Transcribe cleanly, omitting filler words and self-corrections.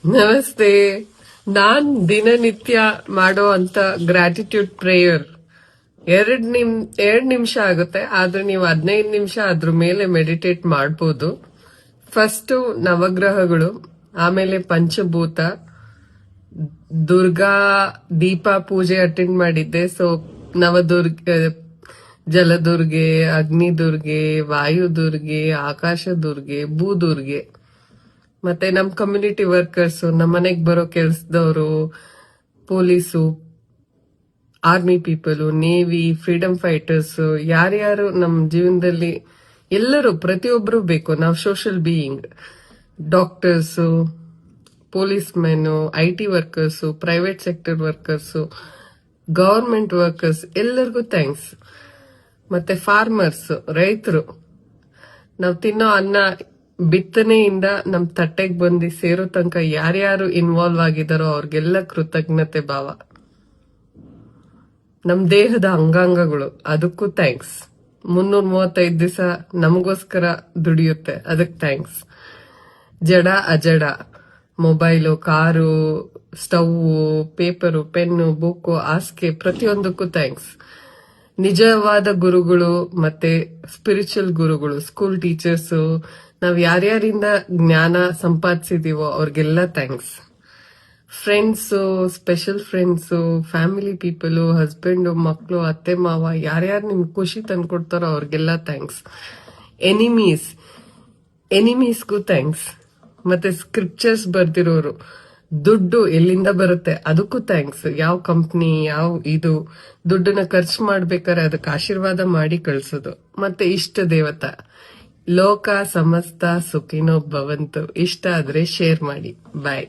ನಮಸ್ತೆ. ನಾನ್ ದಿನನಿತ್ಯ ಮಾಡೋ ಅಂತ ಗ್ರಾಟಿಟ್ಯೂಡ್ ಪ್ರೇಯರ್ ಎರಡ್ ನಿಮಿಷ ಆಗುತ್ತೆ, ಆದ್ರೆ ನೀವು 15 ನಿಮಿಷ ಅದ್ರ ಮೇಲೆ ಮೆಡಿಟೇಟ್ ಮಾಡ್ಬೋದು. ಫಸ್ಟ್ ನವಗ್ರಹಗಳು, ಆಮೇಲೆ ಪಂಚಭೂತ, ದುರ್ಗಾ ದೀಪ ಪೂಜೆ ಅಟೆಂಡ್ ಮಾಡಿದ್ದೆ. ಸೊ ನವದುರ್ಗೆ, ಜಲದುರ್ಗೆ, ಅಗ್ನಿದುರ್ಗೆ, ವಾಯುದುರ್ಗೆ, ಆಕಾಶ ದುರ್ಗೆ, ಭೂದುರ್ಗೆ, ಮತ್ತೆ ನಮ್ ಕಮ್ಯುನಿಟಿ ವರ್ಕರ್ಸ್, ನಮ್ಮ ಮನೆಗ್ ಬರೋ ಕೆಲ್ಸದವರು, police, army people, navy, freedom fighters, ಯಾರ್ಯಾರು ನಮ್ ಜೀವನದಲ್ಲಿ ಎಲ್ಲರೂ ಪ್ರತಿಯೊಬ್ರು ಬೇಕು. ನಾವು social being, doctors, policemen, IT workers, private sector workers, government workers, ಎಲ್ಲರಿಗೂ ಥ್ಯಾಂಕ್ಸ್. ಮತ್ತೆ ಫಾರ್ಮರ್ಸ್, ರೈತರು, ನಾವು ತಿನ್ನೋ ಅನ್ನ ಬಿತ್ತನೆಯಿಂದ ನಮ್ ತಟ್ಟೆಗೆ ಬಂದು ಸೇರೋ ತನಕ ಯಾರ್ಯಾರು ಇನ್ವಾಲ್ವ್ ಆಗಿದಾರೋ ಅವ್ರಿಗೆಲ್ಲ ಕೃತಜ್ಞತೆ ಭಾವ. ನಮ್ ದೇಹದ ಅಂಗಾಂಗಗಳು, ಅದಕ್ಕೂ ಥ್ಯಾಂಕ್ಸ್. 335 ದಿವಸ ನಮಗೋಸ್ಕರ ದುಡಿಯುತ್ತೆ, ಅದಕ್ಕೆ ಥ್ಯಾಂಕ್ಸ್. ಜಡ ಅಜಡ, mobile, car, stove, paper, pen, book, ಹಾಸಿಗೆ, ಪ್ರತಿಯೊಂದಕ್ಕೂ ಥ್ಯಾಂಕ್ಸ್. ನಿಜವಾದ ಗುರುಗಳು ಮತ್ತೆ ಸ್ಪಿರಿಚುವಲ್ ಗುರುಗಳು, ಸ್ಕೂಲ್ ಟೀಚರ್ಸ್, ನಾವ್ ಯಾರ್ಯಾರಿಂದ ಜ್ಞಾನ ಸಂಪಾದಿಸಿದೀವೋ ಅವ್ರಿಗೆಲ್ಲ thanks. Friends, special friends, family people, husband, ಮಕ್ಕಳು, ಅತ್ತೆ ಮಾವ, ಯಾರ್ಯಾರು ನಿಮ್ಗೆ ಖುಷಿ ತಂದ್ಕೊಡ್ತಾರೋ ಅವ್ರಿಗೆಲ್ಲ ಥ್ಯಾಂಕ್ಸ್. ಎನಿಮೀಸ್ಗೂ ಥ್ಯಾಂಕ್ಸ್. ಮತ್ತೆ ಸ್ಕ್ರಿಪ್ಚರ್ಸ್ ಬರ್ದಿರೋರು, ದುಡ್ಡು ಎಲ್ಲಿಂದ ಬರುತ್ತೆ ಅದಕ್ಕೂ ಥ್ಯಾಂಕ್ಸ್. ಯಾವ ಕಂಪ್ನಿ, ಯಾವ ಇದು ದುಡ್ಡನ್ನ ಖರ್ಚು ಮಾಡ್ಬೇಕಾದ್ರೆ ಅದಕ್ಕೆ ಆಶೀರ್ವಾದ ಮಾಡಿ ಕಳ್ಸೋದು. ಮತ್ತೆ ಇಷ್ಟ ದೇವತಾ, ಲೋಕ ಸಮಸ್ತ ಸುಖಿನೋ ಭವಂತು. ಇಷ್ಟ ಆದ್ರೆ ಶೇರ್ ಮಾಡಿ. ಬಾಯ್.